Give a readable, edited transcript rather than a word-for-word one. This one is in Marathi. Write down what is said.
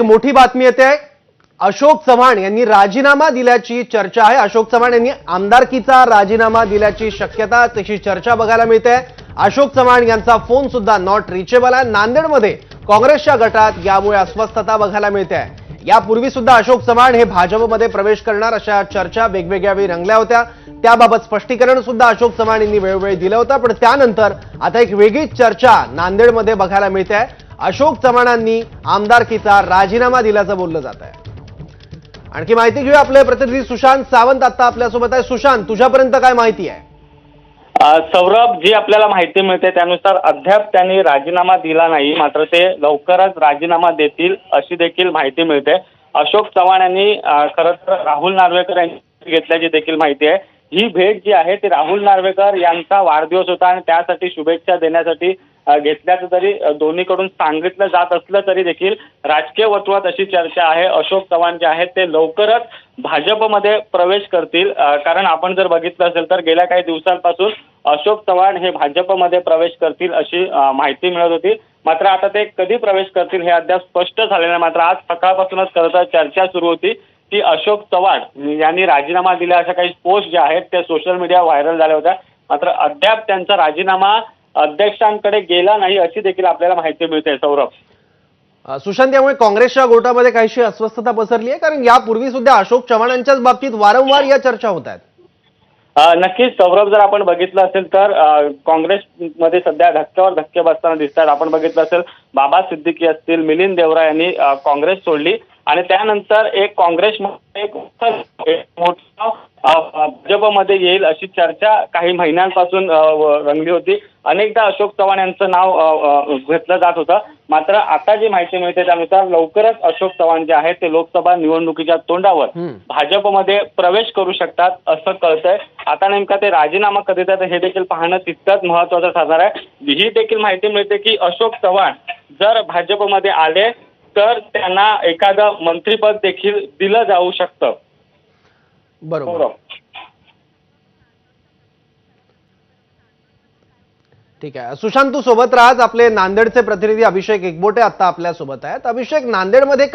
मोठी बातमी येते आहे। अशोक चव्हाण यांनी राजीनामा दिल्याची चर्चा आहे। अशोक चव्हाण यांनी आमदारकीचा राजीनामा दिल्याची शक्यता, तशी चर्चा बघायला मिळते आहे। अशोक चव्हाण यांचा फोन सुद्धा नॉट रिचेबल आहे। नांदेडमध्ये काँग्रेसच्या गटात यामुळे अस्वस्थता बघायला मिळते आहे। यापूर्वी सुद्धा अशोक चव्हाण हे भाजपमध्ये प्रवेश करणार अशा चर्चा वेगवेगळ्या वेळी रंगल्या होत्या। त्याबाबत स्पष्टीकरण सुद्धा अशोक चव्हाण यांनी वेळोवेळी दिलं होतं, पण त्यानंतर आता एक वेगळीच चर्चा नांदेडमध्ये बघायला मिळते आहे। अशोक चव्हाणांनी आमदारकीचा राजीनामा दिल्याचं बोललं जात आहे। आणखी माहिती घेऊया, आपले प्रतिनिधी सुशांत सावंत आता आपल्यासोबत आहे। सुशांत, तुझ्यापर्यंत काय माहिती आहे? सौरभ, जी आपल्याला माहिती मिळते त्यानुसार अद्याप त्यांनी राजीनामा दिला नाही, मात्र ते लवकरच राजीनामा देतील अशी देखील माहिती मिळते। अशोक चव्हाण यांनी खरं तर राहुल नार्वेकर यांची घेतल्याची देखील माहिती आहे। ही भेट जी आहे ती राहुल नार्वेकर यांचा वाढदिवस होता आणि त्यासाठी शुभेच्छा देण्यासाठी घेतल्याचं तरी दोन्हीकडून सांगितलं जात असलं तरी देखील राजकीय वर्तुळात अशी चर्चा आहे अशोक चव्हाण जे आहेत ते लवकरच भाजपमध्ये प्रवेश करतील। कारण आपण जर बघितलं असेल तर गेल्या काही दिवसांपासून अशोक चव्हाण हे भाजपमध्ये प्रवेश करतील अशी माहिती मिळत होती, मात्र आता ते कधी प्रवेश करतील हे अद्याप स्पष्ट झालेलं नाही। मात्र आज सकाळपासूनच खरं तर चर्चा सुरू होती की अशोक चव्हाण यांनी राजीनामा दिला, अशा काही पोस्ट ज्या आहेत त्या सोशल मीडिया व्हायरल झाल्या होत्या, मात्र अद्याप त्यांचा राजीनामा अध्यक्षांकडे गेला नाही अशी देखील आपल्याला माहिती मिळते। सौरभ, सुशांत, यामुळे काँग्रेसच्या गोटामध्ये काहीशी अस्वस्थता पसरली आहे, कारण यापूर्वी सुद्धा अशोक चव्हाणांच्याच बाबतीत वारंवार या चर्चा होत आहेत। नक्कीच सौरभ, जर आपण बघितलं असेल तर काँग्रेसमध्ये सध्या धक्क्यावर धक्के बसताना दिसतात। आपण बघितलं असेल बाबा सिद्दीकी असतील, मिलिंद देवरा यांनी काँग्रेस सोडली आणि त्यानंतर एक काँग्रेसमध्ये भाजपमध्ये येईल अशी चर्चा काही महिन्यांपासून रंगली होती। अनेकदा अशोक चव्हाण यांचं नाव घेतलं जात होतं, मात्र आता जी माहिती मिळते त्यानुसार लवकरच अशोक चव्हाण जे आहेत ते लोकसभा निवडणुकीच्या तोंडावर भाजपमध्ये प्रवेश करू शकतात असं कळतंय। आता नेमका ते राजीनामा कधी देतात हे देखील पाहणं तितकंच महत्त्वाचं ठरणार आहे। ही देखील माहिती मिळते की अशोक चव्हाण जर भाजपमध्ये आले तर त्यांना एखादं मंत्रिपद देखील दिलं जाऊ शकतं। बरोबर, ठीक आहे। सुशांत, तू सोबत राहा। आपले नांदेडचे प्रतिनिधी अभिषेक एकबोटे आता आपल्या सोबत आहेत। अभिषेक, नांदेडमध्ये